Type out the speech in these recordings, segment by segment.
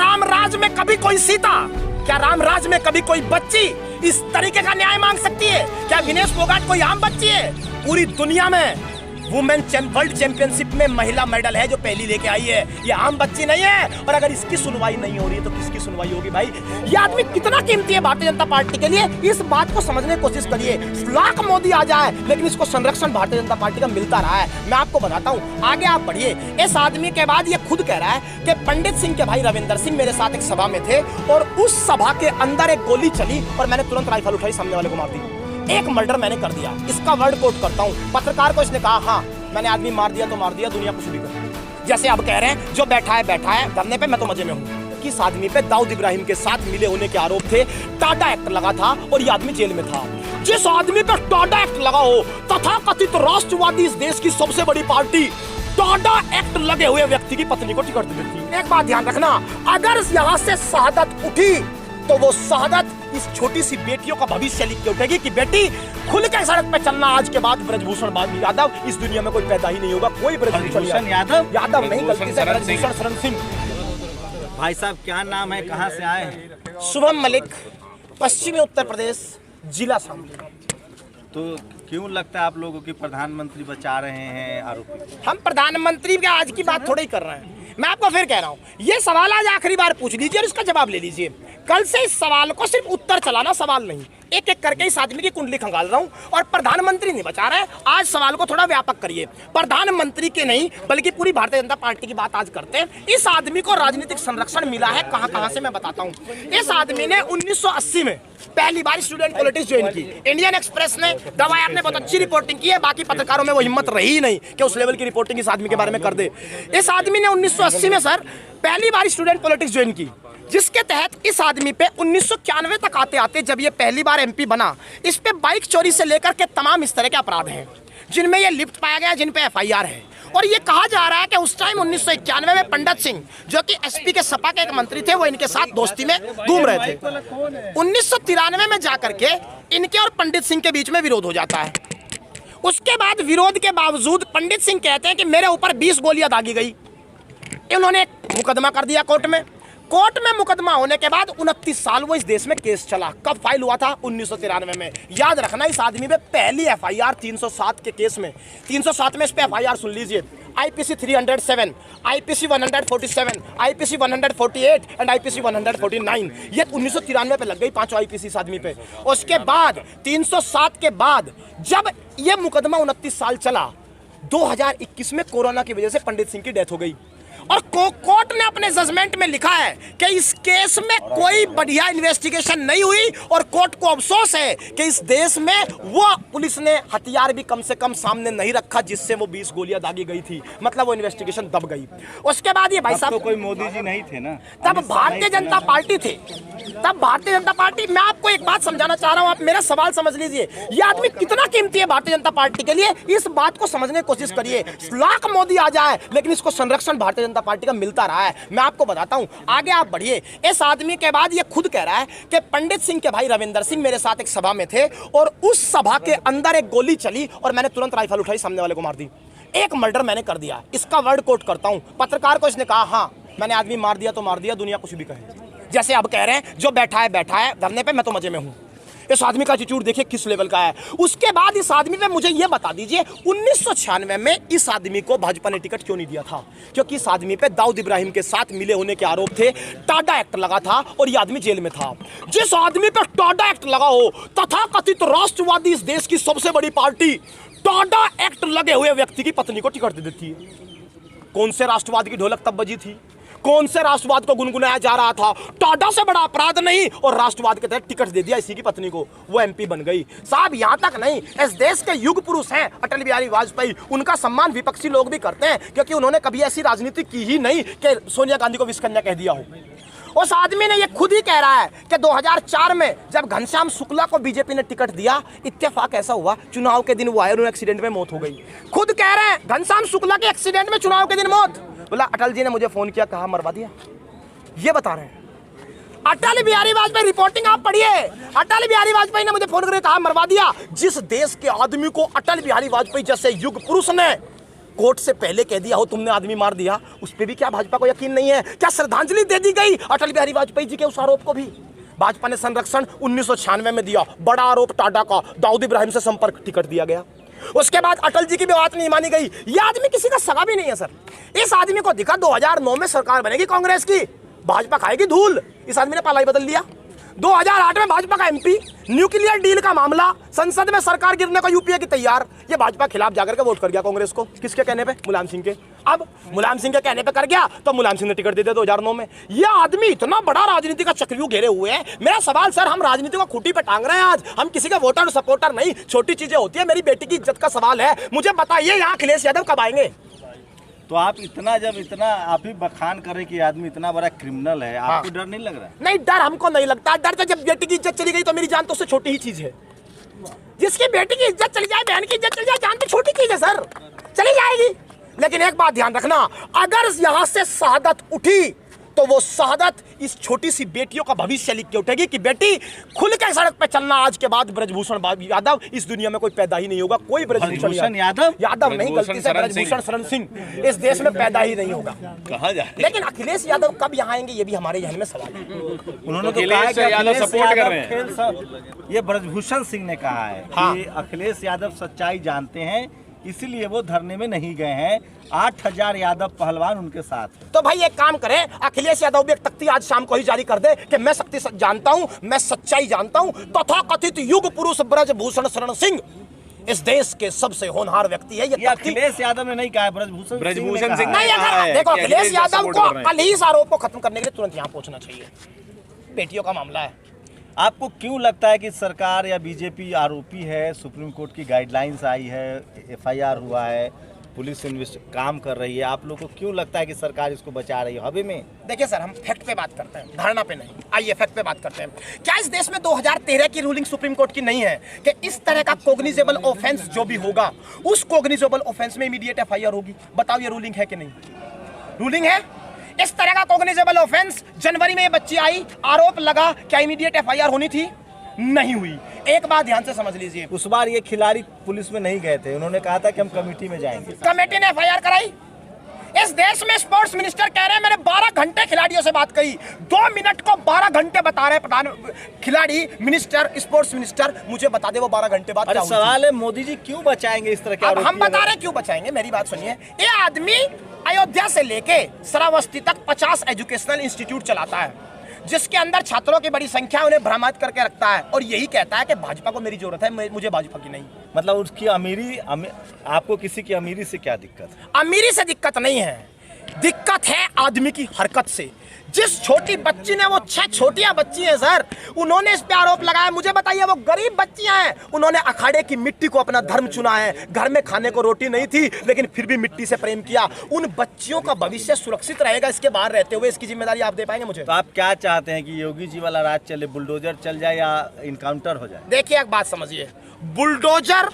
राम राज में कभी कोई सीता, क्या राम राज में कभी कोई बच्ची इस तरीके का न्याय मांग सकती है? क्या विनेश फोगाट कोई आम बच्ची है? पूरी दुनिया में वुमेन वर्ल्ड चैंपियनशिप में महिला मेडल है जो पहली लेके आई है, ये आम बच्ची नहीं है। और अगर इसकी सुनवाई नहीं हो रही है तो किसकी सुनवाई होगी भाई? ये आदमी कितना कीमती है भारतीय जनता पार्टी के लिए, इस बात को समझने की कोशिश करिए। लाख मोदी आ जाए लेकिन इसको संरक्षण भारतीय जनता पार्टी का मिलता रहा है। मैं आपको बताता हूँ, आगे आप बढ़िए। इस आदमी के बाद ये खुद कह रहा है कि पंडित सिंह के भाई रविंदर सिंह मेरे साथ एक सभा में थे और उस सभा के अंदर एक गोली चली और मैंने तुरंत राइफल उठाई, सामने वाले को मार दी। एक मर्डर मैंने कर दिया। इसका वर्ड कोट करता हूँ, पत्रकार को इसने कहा हाँ मैंने आदमी मार दिया तो मार दिया, दुनिया कुछ भी कर। जैसे अब कह रहे हैं जो बैठा है धरने पे, मैं तो मजे में हूँ। किस आदमी पे दाऊद इब्राहिम के साथ मिले होने के आरोप थे, टाटा एक्ट लगा था और ये आदमी जेल में था। जिस आदमी पे टाटा एक्ट लगा हो, तथाकथित राष्ट्रवादी इस देश की सबसे बड़ी पार्टी, टाटा एक्ट लगे हुए व्यक्ति की पत्नी को टिकट दी थी। एक बात ध्यान रखना, अगर यहाँ से शहादत उठी तो वो शहादत इस छोटी सी बेटियों का भविष्य लिख के उठेगी कि बेटी खुल के सड़क पे चलना। आज के बाद ब्रजभूषण यादव इस दुनिया में कोई पैदा ही नहीं होगा, कोई ब्रजभूषण यादव नहीं, गलती से ब्रजभूषण शरण सिंह। भाई साहब क्या नाम है, कहाँ से आए हैं? शुभम मलिक, पश्चिमी उत्तर प्रदेश, जिला शामली। तो क्यों लगता है आप लोगों की प्रधानमंत्री बचा रहे हैं आरोपी? हम प्रधानमंत्री के आज की बात थोड़ी ही कर रहे हैं। मैं आपको फिर कह रहा हूँ, ये सवाल आज आखिरी बार पूछ लीजिए और इसका जवाब ले लीजिए। कल से इस सवाल को सिर्फ उत्तर चलाना सवाल नहीं, एक एक करके इस आदमी की कुंडली खंगाल रहा हूँ। और प्रधानमंत्री नहीं बचा रहा है, आज सवाल को थोड़ा व्यापक करिए। प्रधानमंत्री के नहीं बल्कि पूरी भारतीय जनता पार्टी की बात आज करते हैं। इस आदमी को राजनीतिक संरक्षण मिला है कहां कहां से, मैं बताता हूं। इस आदमी ने 1980 में पहली बार स्टूडेंट पॉलिटिक्स ज्वाइन की। इंडियन एक्सप्रेस ने दवाया, आपने बहुत अच्छी रिपोर्टिंग की है, बाकी पत्रकारों में वो हिम्मत रही नहीं कि उस लेवल की रिपोर्टिंग इस आदमी के बारे में कर दे। इस आदमी ने 1980 में सर पहली बार स्टूडेंट पॉलिटिक्स ज्वाइन की, जिसके तहत इस आदमी पे 1991 तक आते आते जब ये पहली बार एमपी बना, इस पे बाइक चोरी से लेकर के तमाम इस तरह के अपराध हैं जिनमें ये लिप्त पाया गया, जिन पे एफआईआर है। और ये कहा जा रहा है कि उस टाइम 1991 में पंडित सिंह जो कि एसपी के सपा के एक मंत्री थे, वो इनके साथ दोस्ती में घूम रहे थे। 1993 में जाकर के इनके और पंडित सिंह के बीच में विरोध हो जाता है। उसके बाद विरोध के बावजूद पंडित सिंह कहते हैं कि मेरे ऊपर 20 गोलियां दागी गई। इन्होंने एक मुकदमा कर दिया कोर्ट में। कोर्ट में मुकदमा होने के बाद 29 साल वो इस देश में केस चला। कब फाइल हुआ था? 1993 में। याद रखना, इस आदमी पे पहली एफआईआर 307 के केस में, 307 में इस पे एफआईआर सुन लीजिए, IPC 307, IPC 147, IPC 148 and IPC 149। ये 1993 पे लग गई, 5 आईपीसी इस आदमी पे। उसके बाद 307 के बाद जब ये मुकदमा 29 साल चला, 2021 में कोरोना की वजह से पंडित सिंह की डेथ हो गई। और कोर्ट ने अपने जजमेंट में लिखा है कि इस केस में कोई बढ़िया इन्वेस्टिगेशन नहीं हुई और कोर्ट को अफसोस है कि इस देश में वो पुलिस ने हथियार भी कम से कम सामने नहीं रखा जिससे वो 20 गोलियां दागी गई थी। मतलब वो इन्वेस्टिगेशन दब गई। उसके बाद ये भाई साहब, तो कोई मोदी जी नहीं थे ना, तब भारतीय जनता पार्टी थे, तब भारतीय जनता पार्टी। मैं आपको एक बात समझाना चाह रहा हूं, आप मेरा सवाल समझ लीजिए। ये आदमी कितना कीमती है भारतीय जनता पार्टी के लिए, इस बात को समझने की कोशिश करिए। लाख मोदी आ जाए लेकिन इसको संरक्षण भारतीय जनता पार्टी का मिलता रहा है। मैं आपको बताता हूं, आगे आप बढ़िए। इस आदमी के बाद ये खुद कह रहा है कि पंडित सिंह के भाई रविंदर सिंह मेरे साथ एक सभा में थे और उस सभा के अंदर एक गोली चली और मैंने तुरंत राइफल उठाई, सामने वाले को मार दी। एक मर्डर मैंने कर दिया। इसका वर्ड कोट करता हूं, पत्रकार को इसने कहा हाँ मैंने आदमी मार दिया तो मार दिया, दुनिया कुछ भी कहे। जैसे अब कह रहे हैं जो बैठा है धरने पे, मैं तो मजे में हूं। इस आदमी का एटीट्यूड देखिए किस लेवल का है। उसके बाद इस आदमी पे मुझे ये बता दीजिए 1996 में इस आदमी को भाजपा ने टिकट क्यों नहीं दिया था? क्योंकि इस आदमी पे दाऊद इब्राहिम के साथ मिले होने के आरोप थे, टाटा एक्ट लगा था और ये आदमी जेल में था। जिस आदमी पे टाटा एक्ट लगा हो, तथाकथित राष्ट्रवादी इस देश की सबसे बड़ी पार्टी, टाटा एक्ट लगे हुए व्यक्ति की पत्नी को टिकट दे देती है। कौन से राष्ट्रवाद की ढोलक तब बजी थी? कौन से राष्ट्रवाद को गुनगुनाया जा रहा था? टाटा से बड़ा अपराध नहीं, और राष्ट्रवाद के तहत टिकट दे दिया इसी की पत्नी को, वो एमपी बन गई। साहब यहाँ तक नहीं, इस देश के युग पुरुष हैं अटल बिहारी वाजपेयी, उनका सम्मान विपक्षी लोग भी करते हैं क्योंकि उन्होंने कभी ऐसी राजनीति की ही नहीं कि सोनिया गांधी को विषकन्या कह दिया हो। उस आदमी ने ये खुद ही कह रहा है कि 2004 में जब घनश्याम शुक्ला को बीजेपी ने टिकट दिया, इत्तेफाक ऐसा हुआ चुनाव के दिन वो आए, उन्होंने एक्सीडेंट में मौत हो गई। खुद कह रहे हैं घनश्याम शुक्ला के एक्सीडेंट में चुनाव के दिन मौत। बोला अटल जी ने मुझे फोन किया, कहा मरवा दिया। ये बता रहे हैं अटल बिहारी वाजपेयी, रिपोर्टिंग आप पढ़िए। अटल बिहारी वाजपेयी ने मुझे फोन करके कहा मरवा दिया। जिस देश के आदमी को अटल बिहारी वाजपेयी जैसे युग पुरुष ने कोर्ट से पहले कह दिया हो तुमने आदमी मार दिया, उस पर भी क्या भाजपा को यकीन नहीं है? क्या श्रद्धांजलि दे दी गई अटल बिहारी वाजपेयी जी के उस आरोप को भी? भाजपा ने संरक्षण 1996 में दिया, बड़ा आरोप टाटा का, दाऊद इब्राहिम से संपर्क टिकट दिया गया। उसके बाद अटल जी की भी बात नहीं मानी गई। ये आदमी किसी का सगा भी नहीं है सर। इस आदमी को दिखा 2009 में सरकार बनेगी कांग्रेस की, भाजपा खाएगी धूल, इस आदमी ने पाला बदल लिया। 2008 में भाजपा का एमपी, न्यूक्लियर डील का मामला, संसद में सरकार गिरने को यूपीए की तैयार, ये भाजपा खिलाफ जाकर के वोट कर गया कांग्रेस को। किसके कहने पे? मुलायम सिंह के। अब मुलायम सिंह के कहने पे कर गया तो मुलायम सिंह ने टिकट दे दिया 2009 में। ये आदमी इतना बड़ा राजनीति का चक्रव्यूह घेरे हुए हैं। मेरा सवाल सर, हम राजनीति को खूंटी पे टांग रहे हैं आज, हम किसी का वोटर सपोर्टर नहीं, छोटी चीजें होती है। मेरी बेटी की इज्जत का सवाल है, मुझे बताइए यहाँ अखिलेश यादव कब आएंगे? तो आप इतना आप ही बखान करें कि आदमी इतना बड़ा क्रिमिनल है, आपको डर नहीं लग रहा है? नहीं, डर हमको नहीं लगता। डर तो जब बेटी की इज्जत चली गई तो मेरी जान तो उससे छोटी ही चीज है। जिसकी बेटी की इज्जत चली जाए, बहन की इज्जत चली जाए, जान तो छोटी चीज है सर, चली जाएगी। लेकिन एक बात ध्यान रखना, अगर यहां से शहादत उठी तो वो शहादत इस छोटी सी बेटियों का भविष्य लिख के उठेगी कि बेटी खुल के सड़क पे चलना। आज के बाद ब्रजभूषण यादव इस दुनिया में कोई पैदा ही नहीं होगा। कोई ब्रजभूषण यादव नहीं, गलती से ब्रजभूषण शरण सिंह इस देश में पैदा ही नहीं होगा। कहा जाए, लेकिन अखिलेश यादव कब यहाँ आएंगे ये भी हमारे जहन में सवाल है। उन्होंने तो कहा कि अखिलेश सपोर्ट कर रहे हैं। ये ब्रजभूषण सिंह ने कहा है कि अखिलेश यादव सच्चाई जानते हैं, इसीलिए वो धरने में नहीं गए हैं। 8000 यादव पहलवान उनके साथ है। तो भाई एक काम करें, अखिलेश यादव भी एक तख्ती आज शाम को ही जारी कर दे कि मैं शक्ति जानता हूं, मैं सच्चाई जानता हूं। तथाकथित युग पुरुष ब्रजभूषण शरण सिंह इस देश के सबसे होनहार व्यक्ति है। ये अखिलेश यादव ने नहीं कहा, ब्रजभूषण सिंह नहीं। अगर देखो, अखिलेश यादव को कल ही इस आरोप को खत्म करने के लिए तुरंत यहाँ पहुंचना चाहिए। बेटियों का मामला है। आपको क्यों लगता है कि सरकार या बीजेपी आरोपी है? सुप्रीम कोर्ट की गाइडलाइंस आई है, एफआईआर हुआ है, पुलिस काम कर रही है, आप लोग को क्यों लगता है कि सरकार इसको बचा रही है हवे में? देखिए सर, हम फैक्ट पे बात करते हैं, धारणा पे नहीं। आइए फैक्ट पे बात करते हैं। क्या इस देश में 2013 की रूलिंग सुप्रीम कोर्ट की नहीं है कि इस तरह का कॉग्निजेबल ऑफेंस जो भी होगा उस कॉग्निजेबल ऑफेंस में इमीडिएट एफआईआर होगी? बताओ ये रूलिंग है कि नहीं? रूलिंग है। इस तरह का कॉग्निजेबल ऑफेंस, जनवरी में ये बच्ची आई, आरोप लगा, क्या इमीडिएट एफआईआर होनी थी? नहीं हुई। एक बात ध्यान से समझ लीजिए, उस बार ये खिलाड़ी पुलिस में नहीं गए थे, उन्होंने कहा था कि हम कमेटी में जाएंगे। कमेटी ने एफआईआर कराई। इस देश में स्पोर्ट्स मिनिस्टर कह रहे हैं मैंने 12 घंटे खिलाड़ियों से बात करी, 2 मिनट को 12 घंटे बता रहे प्रधान खिलाड़ी मिनिस्टर, स्पोर्ट्स मिनिस्टर, मुझे बता दे वो 12 घंटे बाद। सवाल है मोदी जी क्यों बचाएंगे इस तरह के आरोप? हम बता रहे क्यों बचाएंगे, मेरी बात सुनिए। ये आदमी अयोध्या से लेके श्रावस्ती तक 50 एजुकेशनल इंस्टीट्यूट चलाता है, जिसके अंदर छात्रों की बड़ी संख्या, उन्हें भ्रमित करके रखता है और यही कहता है कि भाजपा को मेरी जरूरत है, मुझे भाजपा की नहीं। मतलब उसकी अमीरी, आपको किसी की अमीरी से क्या दिक्कत है? अमीरी से दिक्कत नहीं है, दिक्कत है आदमी की हरकत से। जिस छोटी बच्ची ने, वो 6 छोटियां बच्ची हैं सर, उन्होंने इस पे आरोप लगाया। मुझे बताइए, वो गरीब बच्चियां हैं, उन्होंने अखाड़े की मिट्टी को अपना धर्म चुना है। घर में खाने को रोटी नहीं थी लेकिन फिर भी मिट्टी से प्रेम किया। उन बच्चियों का भविष्य सुरक्षित रहेगा इसके बाहर रहते हुए, इसकी जिम्मेदारी आप दे पाएंगे मुझे? तो आप क्या चाहते हैं कि योगी जी वाला राज चले, बुलडोजर चल जाए या इनकाउंटर हो जाए? देखिए एक बात समझिए, बुलडोजर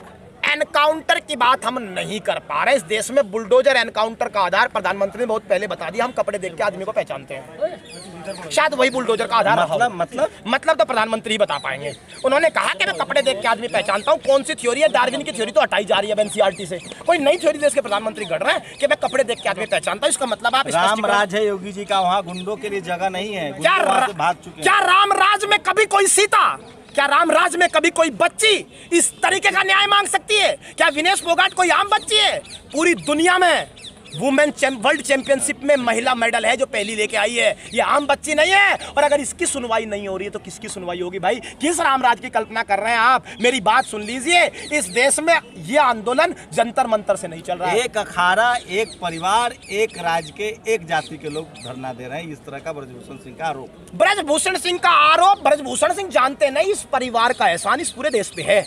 एनकाउंटर की बात हम नहीं कर पा रहे। इस देश में बुलडोजर एनकाउंटर का आधार प्रधानमंत्री ने बहुत पहले बता दिया, हम कपड़े देख के आदमी को पहचानते हैं। शायद वही बुलडोजर का आधार मतलब तो प्रधानमंत्री ही बता पाएंगे। उन्होंने कहा कि मैं कपड़े देख के आदमी पहचानता हूँ। कौन सी थ्योरी है? डार्विन की थ्योरी तो हटाई जा रही है एनसीईआरटी से। कोई नई थ्योरी देश के प्रधानमंत्री गढ़ रहे हैं कि मैं कपड़े देख के आदमी पहचानता हूँ। इसका मतलब आप राम राज है योगी जी का, वहाँ गुंडों के लिए जगह नहीं है। क्या राम राज में कभी कोई सीता, क्या राम राज में कभी कोई बच्ची इस तरीके का न्याय मांग सकती है? क्या विनेश फोगाट कोई आम बच्ची है? पूरी दुनिया में वुमेन वर्ल्ड चैंपियनशिप में महिला मेडल है जो पहली लेके आई है, ये आम बच्ची नहीं है। और अगर इसकी सुनवाई नहीं हो रही है तो किसकी सुनवाई होगी भाई? किस रामराज की कल्पना कर रहे हैं आप? मेरी बात सुन लीजिए, इस देश में ये आंदोलन जंतर मंतर से नहीं चल रहा है। एक अखाड़ा, एक परिवार, एक राज्य के, एक जाति के लोग धरना दे रहे हैं, इस तरह का ब्रजभूषण सिंह का आरोप। ब्रजभूषण सिंह का आरोप ब्रजभूषण सिंह जानते नहीं, इस परिवार का एहसान इस पूरे देश पे है।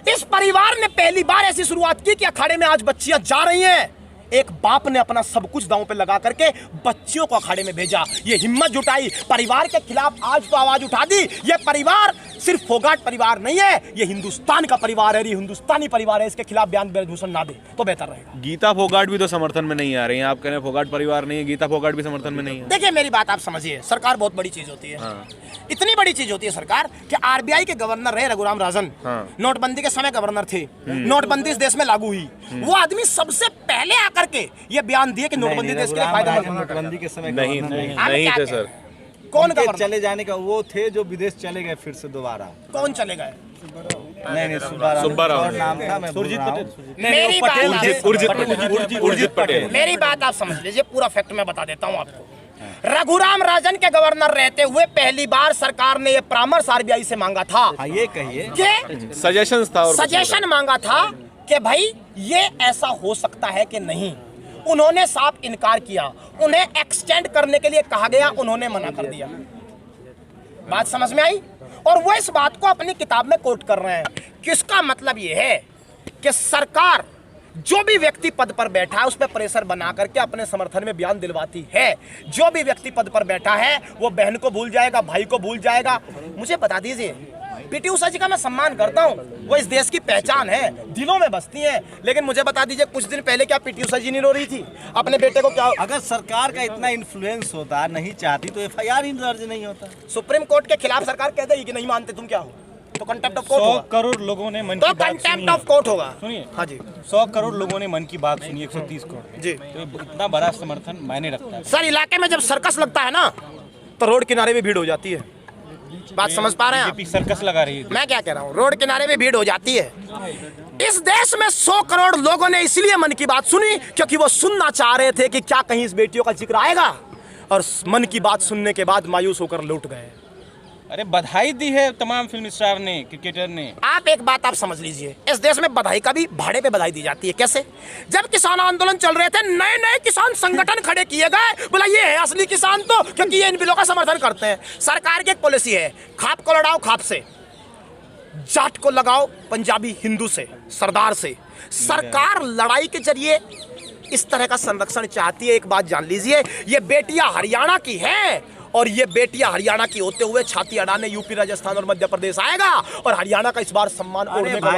इस परिवार ने पहली बार ऐसी शुरुआत की कि अखाड़े में आज बच्चियां जा रही हैं। एक बाप ने अपना सब कुछ दांव पे लगा करके बच्चियों को अखाड़े में भेजा, ये हिम्मत जुटाई, परिवार के खिलाफ आज तो आवाज उठा दी। ये परिवार सिर्फ फोगाट परिवार नहीं है, ये हिंदुस्तान का परिवार है, ये हिंदुस्तानी परिवार है। इसके खिलाफ बयान ब्रजभूषण ना दे तो बेहतर रहेगा। गीता फोगाट भी तो समर्थन में नहीं आ रही है। आप कह रहे हैं फोगाट परिवार नहीं है, गीता फोगाट भी समर्थन में नहीं है। देखिए मेरी बात आप समझिए, सरकार बहुत बड़ी चीज होती है। हाँ। इतनी बड़ी चीज होती है सरकार कि आरबीआई के गवर्नर रहे रघुराम राजन, हाँ। नोटबंदी के समय गवर्नर थे, नोटबंदी इस देश में लागू हुई, वो आदमी सबसे पहले आकर के ये बयान दिए कि नोटबंदी देश के लिए फायदेमंद है। नोटबंदी के समय नहीं थे सर। कौन उनके गवर्नर चले जाने का वो थे जो विदेश चले गए फिर से दोबारा। कौन चले गए? नहीं सुब्बाराव और नाम था, मैं सुरजीत पटेल। मेरी बात आप समझ लीजिए, पूरा फैक्ट मैं बता देता हूँ आपको। रघुराम राजन के गवर्नर रहते हुए पहली बार सरकार ने ये परामर्श आरबीआई से मांगा था। हाँ, ये कहिए कि सजेशन था और सजेशन मांगा था कि भाई ये ऐसा हो सकता है कि नहीं। उन्होंने साफ इनकार किया, उन्हें एक्सटेंड करने के लिए कहा गया, उन्होंने मना कर दिया। बात समझ में आई? और वो इस बात को अपनी किताब में कोट कर रहे हैं। किसका मतलब ये है कि सरकार जो भी व्यक्ति पद पर बैठा है उस पर प्रेशर बना करके अपने समर्थन में बयान दिलवाती है। जो भी व्यक्ति पद पर बैठा है वो बहन को भूल जाएगा, भाई को भूल जाएगा। मुझे बता दीजिए, पीटी उषा जी का मैं सम्मान करता हूँ, वो इस देश की पहचान है, दिलों में बसती है। लेकिन मुझे बता दीजिए, कुछ दिन पहले क्या पीटी उषा जी नहीं रो रही थी अपने बेटे को? क्या अगर सरकार का इतना इन्फ्लुएंस होता, नहीं चाहती तो एफआईआर ही दर्ज नहीं होता। सुप्रीम कोर्ट के खिलाफ सरकार कह देगी कि नहीं मानते तुम क्या हो, तो कंटेम्प्ट ऑफ कोर्ट होगा। 100 करोड़ लोगों ने मन तो की बात कंटेम्प्ट सुनी ऑफ कोर्ट होगा। सुनिए, हाँ जी 100 करोड़ लोगों ने मन की बात सुनी, 130 करोड़ जी। तो इतना बड़ा समर्थन मायने रखता है। सर, इलाके में जब सर्कस लगता है ना तो रोड किनारे भी भीड़ हो जाती है। बात समझ पा रहे हैं आप? बीजेपी सर्कस लगा रही है। मैं क्या कह रहा हूँ, रोड किनारे में भीड़ हो जाती है। इस देश में 100 करोड़ लोगों ने इसलिए मन की बात सुनी क्योंकि वो सुनना चाह रहे थे कि क्या कहीं इस बेटियों का जिक्र आएगा, और मन की बात सुनने के बाद मायूस होकर लौट गए। अरे बधाई दी है तमाम फिल्म स्टार ने, क्रिकेटर ने। आप एक बात आप समझ लीजिए, इस देश में बधाई का भी भाड़े पे बधाई दी जाती है। कैसे? जब किसान आंदोलन चल रहे थे, नए नए किसान संगठन खड़े किए गए, बोला ये है असली किसान तो, क्योंकि ये इन बिलों का समर्थन करते हैं। सरकार की एक पॉलिसी है, खाप को लड़ाओ खाप से, जाट को लगाओ पंजाबी हिंदू से, सरदार से। सरकार लड़ाई के जरिए इस तरह का संरक्षण चाहती है। एक बात जान लीजिए, ये बेटियां हरियाणा की हैं और ये बेटियां हरियाणा की होते हुए छाती अड़ाने यूपी, राजस्थान और मध्य प्रदेश आएगा और हरियाणा का इस बार सम्मान ओढ़ने का